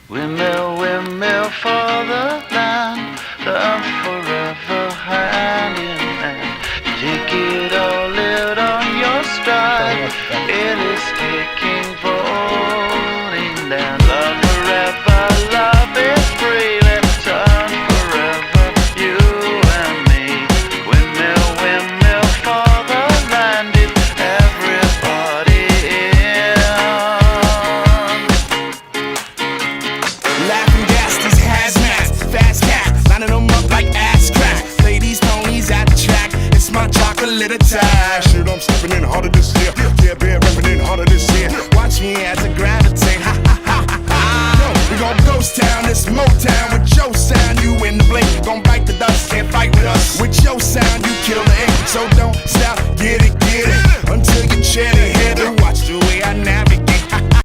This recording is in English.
Windmill, windmill for the land, love forever hand in hand. Take it all, live on your stride. It is taking, falling down. Love forever, love is free. Let's turn forever, you and me. Windmill, windmill for the land. If everybody in. Laughing gas, these hazmats, fast cat, lining them up like ass crack. Play these ponies at the track, it's my chocolate attack.